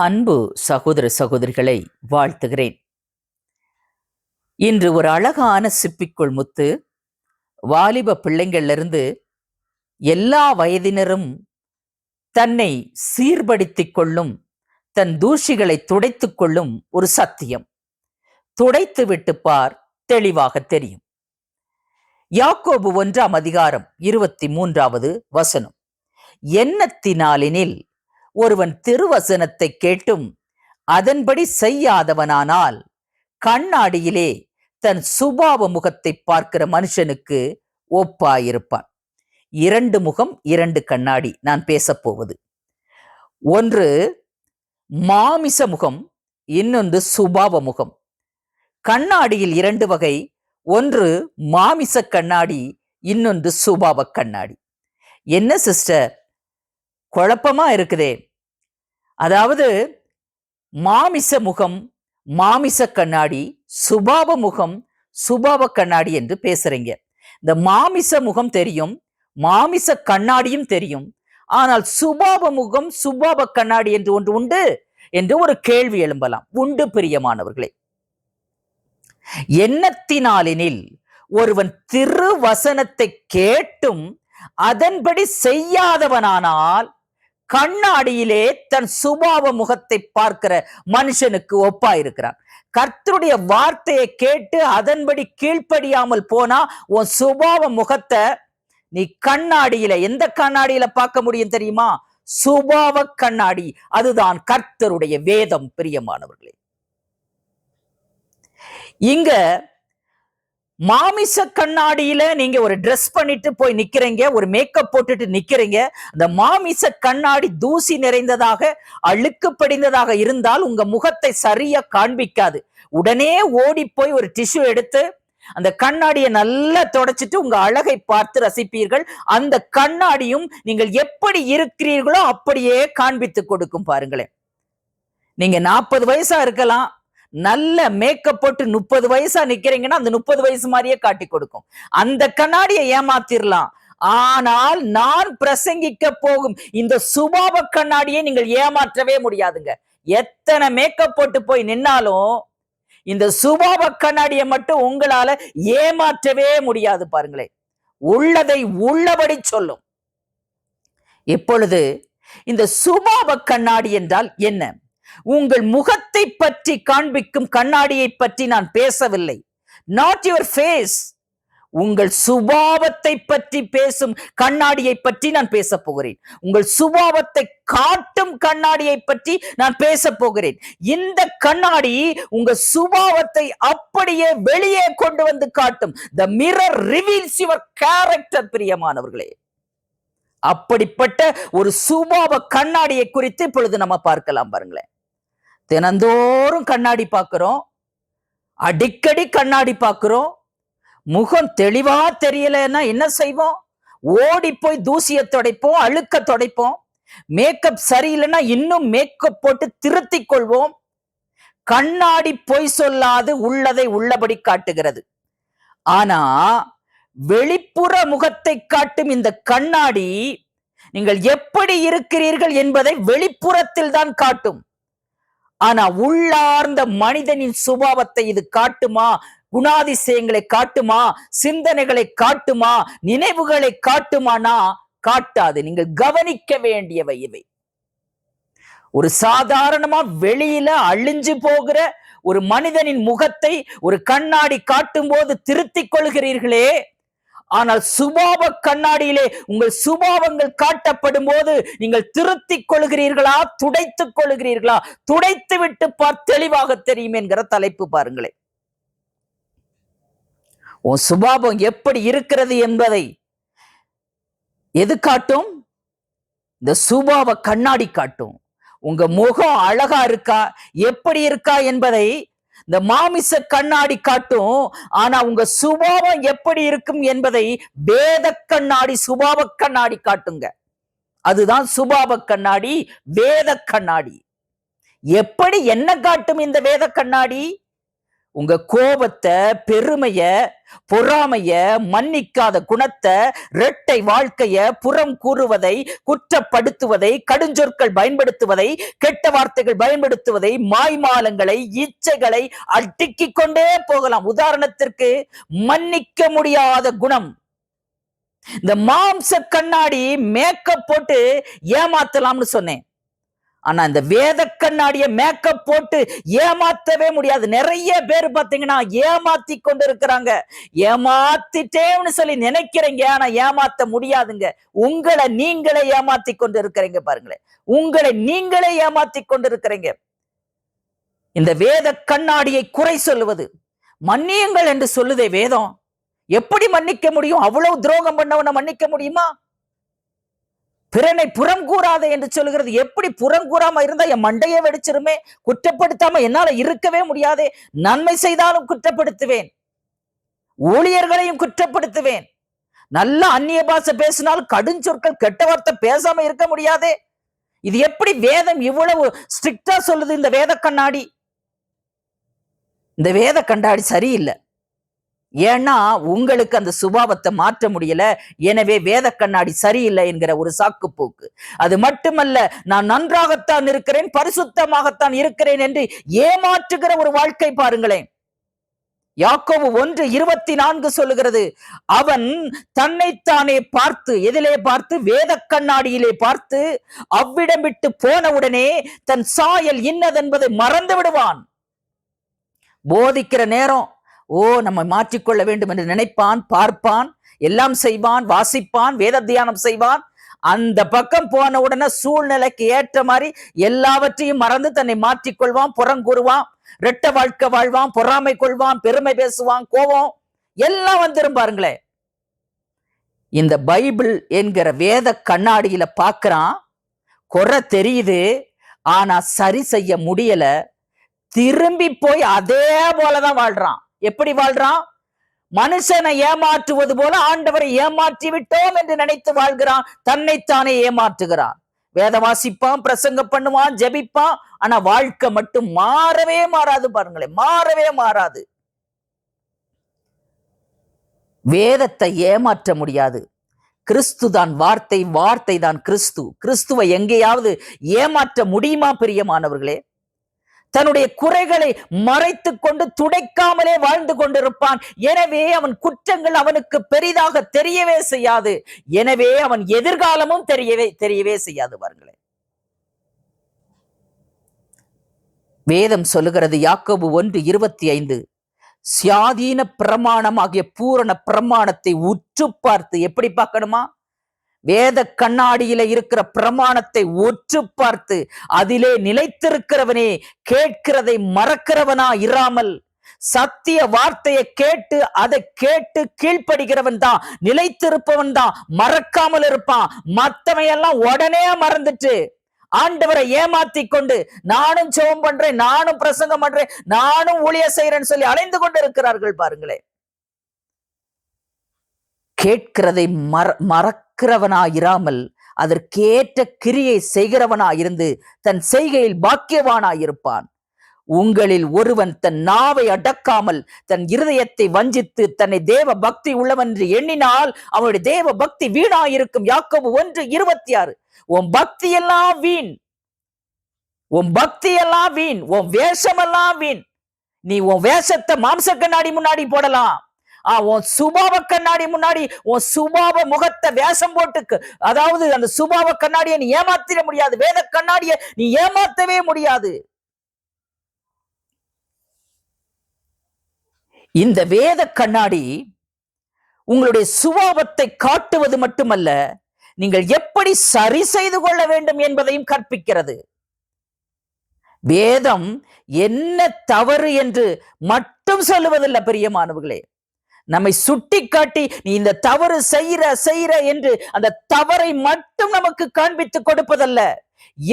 அன்பு சகோதர சகோதரிகளை வாழ்த்துகிறேன். இன்று ஒரு அழகான சிப்பிக்குள் முத்து. வாலிப பிள்ளைங்கள்ல இருந்து எல்லா வயதினரும் தன்னை சீர்படுத்திக் கொள்ளும், தன் தூஷிகளை துடைத்துக் கொள்ளும் ஒரு சத்தியம். துடைத்து விட்டு பார், தெளிவாக தெரியும். யாக்கோபு 1:23 எண்ணத்தினாலெனில் ஒருவன் திருவசனத்தை கேட்டும் அதன்படி செய்யாதவனானால் கண்ணாடியிலே தன் சுபாவ முகத்தை பார்க்கிற மனுஷனுக்கு ஒப்பாயிருப்பான். 2 முகம் 2 கண்ணாடி நான் பேசப்போவது. ஒன்று மாமிச முகம், இன்னொன்று சுபாவ முகம். கண்ணாடியில் 2 வகை. ஒன்று மாமிச கண்ணாடி, இன்னொன்று சுபாவ கண்ணாடி. என்ன சிஸ்டர், குழப்பமா இருக்குதே? அதாவது மாமிச முகம் மாமிச கண்ணாடி, சுபாவ முகம் சுபாவ கண்ணாடி என்று பேசுறீங்க. இந்த மாமிச முகம் தெரியும், மாமிச கண்ணாடியும் தெரியும். ஆனால் சுபாவ முகம் சுபாவ கண்ணாடி என்று ஒன்று உண்டு என்று ஒரு கேள்வி எழும்பலாம். உண்டு பிரியமானவர்களே. எண்ணத்தினாலெனில் ஒருவன் திருவசனத்தை கேட்டும் அதன்படி செய்யாதவனானால் கண்ணாடியிலே தன் சுபாவ முகத்தை பார்க்கிற மனுஷனுக்கு ஒப்பா இருக்கிறான். கர்த்தருடைய வார்த்தையை கேட்டு அதன்படி கீழ்ப்படியாமல் போனா உன் சுபாவ முகத்தை நீ கண்ணாடியில, எந்த கண்ணாடியில பார்க்க முடியும் தெரியுமா? சுபாவ கண்ணாடி. அதுதான் கர்த்தருடைய வேதம். பிரியமானவர்களே, இங்க மாமிச கண்ணாடியில நீங்க ஒரு ட்ரெஸ் பண்ணிட்டு போய் நிக்கிறீங்க, ஒரு மேக்கப் போட்டுட்டு நிக்கிறீங்க. அந்த மாமிச கண்ணாடி தூசி நிறைந்ததாக, அழுக்கு படிந்ததாக இருந்தால் உங்க முகத்தை சரியா காண்பிக்காது. உடனே ஓடி போய் ஒரு டிஷ்யூ எடுத்து அந்த கண்ணாடியை நல்லா தொடச்சிட்டு உங்க அழகை பார்த்து ரசிப்பீர்கள். அந்த கண்ணாடியும் நீங்கள் எப்படி இருக்கிறீர்களோ அப்படியே காண்பித்து கொடுக்கும். பாருங்களேன், நீங்க 40 வயசா இருக்கலாம், நல்ல மேக்கப் போட்டு 30 வயசா நிக்கிறீங்கன்னா அந்த 30 வயசு மாதிரியே காட்டி கொடுக்கும். அந்த கண்ணாடியை ஏமாத்திரலாம். ஆனால் நான் பிரசங்கிக்க போகும் இந்த சுபாவ கண்ணாடியை நீங்கள் ஏமாற்றவே முடியாதுங்க. எத்தனை மேக்கப் போட்டு போய் நின்னாலும் இந்த சுபாவ கண்ணாடியை மட்டும் உங்களால ஏமாற்றவே முடியாது. பாருங்களேன், உள்ளதை உள்ளபடி சொல்லும். இப்பொழுது இந்த சுபாவ கண்ணாடி என்றால் என்ன? உங்கள் முகத்தை பற்றி காண்பிக்கும் கண்ணாடியை பற்றி நான் பேசவில்லை. Not your face. உங்கள் சுபாவத்தை பற்றி பேசும் கண்ணாடியை பற்றி நான் பேச போகிறேன். உங்கள் சுபாவத்தை காட்டும் கண்ணாடியை பற்றி நான் பேச போகிறேன். இந்த கண்ணாடி உங்க சுபாவத்தை அப்படியே வெளியே கொண்டு வந்து காட்டும். The mirror reveals your character. பிரியமானவர்களே, அப்படிப்பட்ட ஒரு சுபாவ கண்ணாடியை குறித்து இப்பொழுது நம்ம பார்க்கலாம். பாருங்களேன், தினந்தோறும் கண்ணாடி பார்க்கிறோம், அடிக்கடி கண்ணாடி பார்க்கிறோம். முகம் தெளிவா தெரியலன்னா என்ன செய்வோம்? ஓடி போய் தூசியை துடைப்போம், அழுக்க துடைப்போம். மேக்கப் சரியில்லைன்னா இன்னும் மேக்கப் போட்டு திருத்திக் கொள்வோம். கண்ணாடி பொய் சொல்லாது, உள்ளதை உள்ளபடி காட்டுகிறது. ஆனா வெளிப்புற முகத்தை காட்டும் இந்த கண்ணாடி நீங்கள் எப்படி இருக்கிறீர்கள் என்பதை வெளிப்புறத்தில் தான் காட்டும். ஆனா உள்ளார்ந்த மனிதனின் சுபாவத்தை இது காட்டுமா? குணாதிசயங்களை காட்டுமா? சிந்தனைகளை காட்டுமா? நினைவுகளை காட்டுமானா காட்டாது. நீங்கள் கவனிக்க வேண்டியவை இவை. ஒரு சாதாரணமா வெளியில அழிஞ்சு போகிற ஒரு மனிதனின் முகத்தை ஒரு கண்ணாடி காட்டும் போது திருத்திக் கொள்கிறீர்களே, ஆனால் சுபாவ கண்ணாடியிலே உங்கள் சுபாவங்கள் காட்டப்படும் போது நீங்கள் திருத்திக் கொள்கிறீர்களா, துடைத்துக் கொள்கிறீர்களா? துடைத்து விட்டு பார், தெளிவாக தெரியும் என்கிற தலைப்பு. பாருங்களேன், உன் சுபாவம் எப்படி இருக்கிறது என்பதை எது காட்டும்? இந்த சுபாவ கண்ணாடி காட்டும். உங்க முகம் அழகா இருக்கா, எப்படி இருக்கா என்பதை இந்த மாமிச கண்ணாடி காட்டும். ஆனா உங்க சுபாவம் எப்படி இருக்கும் என்பதை வேத கண்ணாடி, சுபாவ கண்ணாடி காட்டுங்க. அதுதான் சுபாவ கண்ணாடி, வேத கண்ணாடி. எப்படி என்ன காட்டும் இந்த வேத கண்ணாடி? உங்க கோபத்தை, பெருமைய, பொறாமைய, மன்னிக்காத குணத்தை, இரட்டை வாழ்க்கைய, புறம் கூறுவதை, குற்றப்படுத்துவதை, கடுஞ்சொற்கள் பயன்படுத்துவதை, கெட்ட வார்த்தைகள் பயன்படுத்துவதை, மாய்மாலங்களை, இச்சைகளை அடுக்கிக் கொண்டே போகலாம். உதாரணத்திற்கு மன்னிக்க முடியாத குணம். இந்த மாம்ச கண்ணாடி மேக்கப் போட்டு ஏமாத்தலாம்னு சொன்னேன். ஆனா இந்த வேத கண்ணாடிய மேக்கப் போட்டு ஏமாத்தவே முடியாது. நிறைய பேர் பாத்தீங்கன்னா ஏமாத்தி கொண்டு இருக்கிறாங்க. ஏமாத்திட்டேன்னு சொல்லி நினைக்கிறீங்க, ஆனா ஏமாத்த முடியாதுங்க. உங்களை நீங்களே ஏமாத்தி கொண்டு இருக்கிறீங்க. பாருங்களேன், உங்களை நீங்களே ஏமாத்தி கொண்டு இருக்கிறீங்க. இந்த வேத கண்ணாடியை குறை சொல்லுவது, மன்னியுங்கள் என்று சொல்லுதே வேதம். எப்படி மன்னிக்க முடியும்? அவ்வளவு துரோகம் பண்ணவனை மன்னிக்க முடியுமா? பிறனை புறம் கூறாதே என்று சொல்லுகிறது. எப்படி புறம் கூறாம இருந்தா என் மண்டையை வெடிச்சிருமே. குற்றப்படுத்தாம என்னால இருக்கவே முடியாதே. நன்மை செய்தாலும் குற்றப்படுத்துவேன், ஊழியர்களையும் குற்றப்படுத்துவேன். நல்ல அந்நிய பாஷை பேசினாலும் கடுஞ்சொற்கள், கெட்ட வார்த்தை பேசாம இருக்க முடியாதே. இது எப்படி வேதம் இவ்வளவு ஸ்ட்ரிக்டா சொல்லுது? இந்த வேத கண்ணாடி, இந்த வேத கண்ணாடி சரியில்லை. ஏன்னா உங்களுக்கு அந்த சுபாவத்தை மாற்ற முடியல. எனவே வேத கண்ணாடி சரியில்லை என்கிற ஒரு சாக்கு போக்கு. அது மட்டுமல்ல, நான் நன்றாகத்தான் இருக்கிறேன், பரிசுத்தமாகத்தான் இருக்கிறேன் என்று ஏமாற்றுகிற ஒரு வாழ்க்கை பாருங்களேன். யாக்கோபு 1:24 சொல்லுகிறது, அவன் தன்னைத்தானே பார்த்து, எதிலே பார்த்து? வேத கண்ணாடியிலே பார்த்து அவ்விடம் விட்டு போனவுடனே தன் சாயல் இன்னதென்பதை மறந்து விடுவான். போதிக்கிற நேரம் நம்ம மாற்றிக்கொள்ள வேண்டும் என்று நினைப்பான், பார்ப்பான், எல்லாம் செய்வான், வாசிப்பான், வேத தியானம் செய்வான். அந்த பக்கம் போன உடனே சூழ்நிலைக்கு ஏற்ற மாதிரி எல்லாவற்றையும் மறந்து தன்னை மாற்றிக்கொள்வான், புறங்கூறுவான், இரட்ட வாழ்க்கை வாழ்வான், பொறாமை கொள்வான், பெருமை பேசுவான், கோபம் எல்லாம் வந்துரும். பாருங்களேன், இந்த பைபிள் என்கிற வேத கண்ணாடியில பாக்குறான், குறை தெரியுது, ஆனா சரி செய்ய முடியல. திரும்பி போய் அதே போலதான் வாழ்றான். எப்படி வாழ்றான்? மனுஷனை ஏமாற்றுவது போல ஆண்டவரை ஏமாற்றி விட்டோம் என்று நினைத்து வாழ்கிறான். தன்னைத்தானே ஏமாற்றுகிறான். வேத வாசிப்பான், பிரசங்க பண்ணுவான், ஜெபிப்பான், ஆனா வாழ்க்கை மட்டும் மாறவே மாறாது. பாருங்களேன், மாறவே மாறாது. வேதத்தை ஏமாற்ற முடியாது. கிறிஸ்து தான் வார்த்தை, வார்த்தை தான் கிறிஸ்து. கிறிஸ்துவை எங்கேயாவது ஏமாற்ற முடியுமா? பிரியமானவர்களே, தன்னுடைய குறைகளை மறைத்து கொண்டு துடைக்காமலே வாழ்ந்து கொண்டிருப்பான். எனவே அவன் குற்றங்கள் அவனுக்கு பெரிதாக தெரியவே செய்யாது. எனவே அவன் எதிர்காலமும் தெரியவே செய்யாது. பாருங்களேன், வேதம் சொல்லுகிறது, யாக்கோபு 1:25, சுயாதீன பிரமாணமாகிய பூரண பிரமாணத்தை உற்று பார்த்து, எப்படி பார்க்கணுமா? வேத கண்ணாடியில இருக்கிற பிரமாணத்தை ஒற்று பார்த்து அதிலே நிலைத்திருக்கிறவனே, கேட்கிறதை மறக்கிறவனா இராமல், சத்திய வார்த்தையை கேட்டு அதை கேட்டு கீழ்ப்படுகிறவன் தான் நிலைத்திருப்பவன் தான் மறக்காமல் இருப்பான். மத்தவையெல்லாம் உடனே மறந்துட்டு ஆண்டவரை ஏமாத்தி கொண்டு நானும் ஜெபம் பண்றேன், நானும் பிரசங்கம் பண்றேன், நானும் ஊழிய செய்யறேன்னு சொல்லி அலைந்து கொண்டு இருக்கிறார்கள். பாருங்களேன், கேட்கிறதை மறக்கிறவனாயிராமல் அதற்கேற்ற கிரியை செய்கிறவனாயிருந்து தன் செய்கையில் பாக்கியவானாயிருப்பான். உங்களில் ஒருவன் தன் நாவை அடக்காமல் தன் இருதயத்தை வஞ்சித்து தன்னை தேவ பக்தி உள்ளவன் என்று எண்ணினால் அவனுடைய தேவ பக்தி வீணாயிருக்கும். யாக்கோபு 1:26. உன் பக்தி எல்லாம் வீண், உன் பக்தி எல்லாம் வீண், உன் வேஷமெல்லாம் வீண். நீ உன் வேஷத்தை மாம்ச கண்ணாடி முன்னாடி போடலாம், உன் சுபாவ கண்ணாடி முன்னாடி உன் சுபாவ முகத்தை வேஷம் போட்டு, அதாவது அந்த சுபாவ கண்ணாடியை நீ ஏமாத்திட முடியாது. வேத கண்ணாடியை நீ ஏமாத்தவே முடியாது. இந்த வேத கண்ணாடி உங்களுடைய சுபாவத்தை காட்டுவது மட்டுமல்ல, நீங்கள் எப்படி சரி செய்து கொள்ள வேண்டும் என்பதையும் கற்பிக்கிறது. வேதம் என்ன தவறு என்று மட்டும் சொல்லுவதில்லை பிரியமானவர்களே, நம்மை சுட்டி காட்டி நீ இந்த தவறு செய்யற என்று அந்த தவறை மட்டும் நமக்கு காண்பித்து கொடுப்பதல்ல,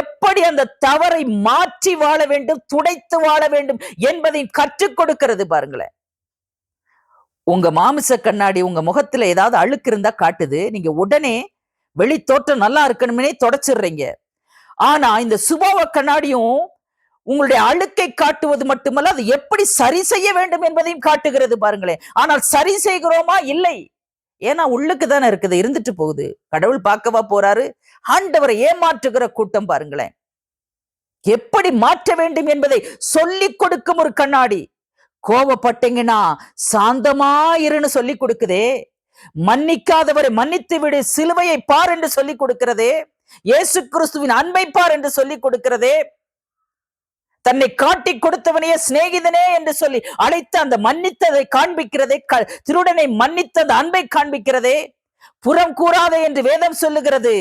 எப்படி அந்த தவறை மாற்றி வாழ வேண்டும், துடைத்து வாழ வேண்டும் என்பதை கற்றுக் கொடுக்கிறது. பாருங்களேன், உங்க மாமிச கண்ணாடி உங்க முகத்துல ஏதாவது அழுக்கு இருந்தா காட்டுது, நீங்க உடனே வெளி தோற்றம் நல்லா இருக்கணும்னே தொடச்சிடுறீங்க. ஆனா இந்த சுபாவ கண்ணாடியும் உங்களுடைய அழுக்கை காட்டுவது மட்டுமல்ல, அது எப்படி சரி செய்ய வேண்டும் என்பதையும் காட்டுகிறது பாருங்களேன். ஆனால் சரி செய்கிறோமா? இல்லை. ஏன்னா உள்ளுக்கு தானே இருக்குது, இருந்துட்டு போகுது. கடவுள் பார்க்கவா போறாரு? ஆண்டவரை ஏமாற்றுகிற கூட்டம் பாருங்களேன். எப்படி மாற்ற வேண்டும் என்பதை சொல்லிக் கொடுக்கும் ஒரு கண்ணாடி. கோபப்பட்டீங்கன்னா சாந்தமா இருன்னு சொல்லி கொடுக்குதே. மன்னிக்காதவரை மன்னித்து விடு, சிலுவையை பார் என்று சொல்லி கொடுக்கிறதே. இயேசு கிறிஸ்துவின் அன்பை பார் என்று சொல்லி கொடுக்கிறதே. தன்னை காட்டி கொடுத்தவனையே சிநேகிதனே என்று சொல்லி அழைத்து அந்த மன்னித்ததை காண்பிக்கிறதே. திருடனை மன்னித்த அந்த அன்பை காண்பிக்கிறதே. புறம் கூறாதே என்று வேதம் சொல்லுகிறது.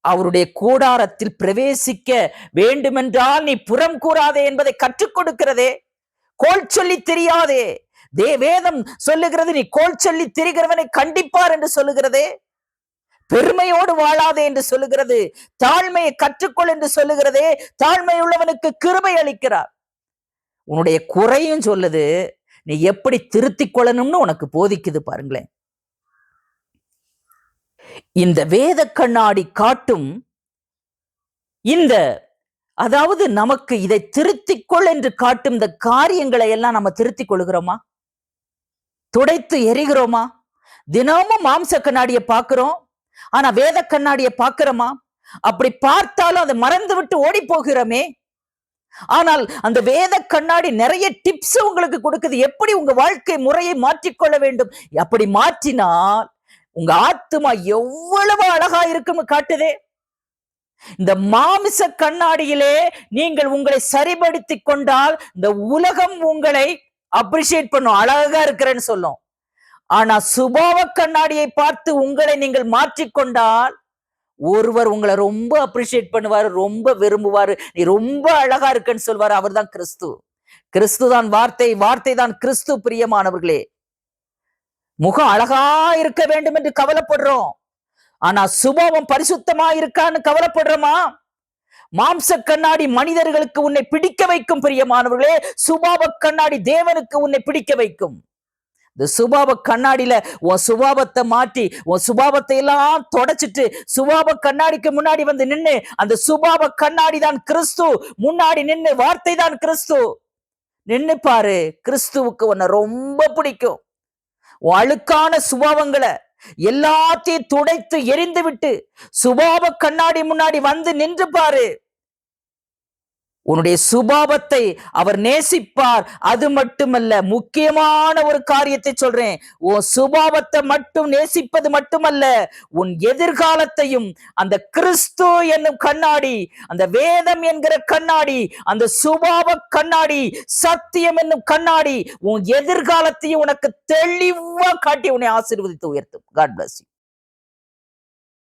அவருடைய கூடாரத்தில் பிரவேசிக்க வேண்டுமென்றால் நீ புறம் கூறாதே என்பதை கற்றுக் கொடுக்கிறதே. கோல் சொல்லி தெரியாதே. வேதம் சொல்லுகிறது, நீ கோல் சொல்லி திரிகிறவனை கண்டிப்பார் என்று சொல்லுகிறதே. பெருமையோடு வாழாதே என்று சொல்லுகிறது. தாழ்மையை கற்றுக்கொள் என்று சொல்லுகிறதே. தாழ்மை உள்ளவனுக்கு கிருபை அளிக்கிறார். உன்னுடைய குறையும் சொல்லுது, நீ எப்படி திருத்திக் கொள்ளணும்னு உனக்கு போதிக்குது பாருங்களேன். இந்த வேத கண்ணாடி காட்டும் இந்த, அதாவது நமக்கு இதை திருத்திக்கொள் என்று காட்டும் இந்த காரியங்களை எல்லாம் நம்ம திருத்திக் கொள்கிறோமா? துடைத்து எரிகிறோமா? தினமும் மாம்ச கண்ணாடியை பார்க்கிறோம், ஆனா வேத கண்ணாடியை பார்க்கிறோமா? அப்படி பார்த்தாலும் அதை மறந்து விட்டு ஓடி போகிறோமே. ஆனால் அந்த வேத கண்ணாடி நிறைய டிப்ஸ் உங்களுக்கு கொடுக்குது, எப்படி உங்க வாழ்க்கை முறையை மாற்றிக்கொள்ள வேண்டும். அப்படி மாற்றினால் உங்க ஆத்துமா எவ்வளவு அழகா இருக்குன்னு காட்டுதே. இந்த மாமிச கண்ணாடியிலே நீங்கள் உங்களை சரிபடுத்தி கொண்டால் இந்த உலகம் உங்களை அப்ரிஷியேட் பண்ணும், அழகா இருக்கிறேன்னு சொல்லும். ஆனா சுபாவ கண்ணாடியை பார்த்து உங்களை நீங்கள் மாற்றிக்கொண்டால் ஒருவர் உங்களை ரொம்ப அப்ரிஷியேட் பண்ணுவாரு, ரொம்ப விரும்புவாரு, நீ ரொம்ப அழகா இருக்குன்னு சொல்வாரு. அவர் தான் கிறிஸ்து. கிறிஸ்து தான் வார்த்தை, வார்த்தை தான் கிறிஸ்து. பிரியமானவர்களே, முகம் அழகா இருக்க வேண்டும் என்று கவலைப்படுறோம், ஆனா சுபாவம் பரிசுத்தமா இருக்கான்னு கவலைப்படுறோமா? மாம்ச கண்ணாடி மனிதர்களுக்கு உன்னை பிடிக்க வைக்கும் பிரியமானவர்களே. சுபாவ கண்ணாடி தேவனுக்கு உன்னை பிடிக்க வைக்கும். இந்த சுபாவ கண்ணாடியில உன் சுபாவத்தை மாற்றி உன் சுபாவத்தை எல்லாம் தொடச்சிட்டு சுபாவ கண்ணாடிக்கு முன்னாடி வந்து நின்று, அந்த சுபாவ கண்ணாடி தான் கிறிஸ்து. முன்னாடி நின்று வார்த்தை தான் கிறிஸ்து. நின்னு பாரு, கிறிஸ்துவுக்கு உன்னை ரொம்ப பிடிக்கும். உன் அழுக்கான சுபாவங்களை எல்லாத்தையும் துடைத்து எரிந்து விட்டு சுபாவ கண்ணாடி முன்னாடி வந்து நின்று பாரு. உன்னுடைய சுபாவத்தை அவர் நேசிப்பார். அது மட்டுமல்ல, முக்கியமான ஒரு காரியத்தை சொல்றேன். உன் சுபாவத்தை மட்டும் நேசிப்பது மட்டுமல்ல, உன் எதிர்காலத்தையும் அந்த கிறிஸ்து என்னும் கண்ணாடி, அந்த வேதம் என்கிற கண்ணாடி, அந்த சுபாவ கண்ணாடி, சத்தியம் என்னும் கண்ணாடி உன் எதிர்காலத்தையும் உனக்கு தெளிவா காட்டி உன்னை ஆசீர்வதித்து உயர்த்தும். God bless you.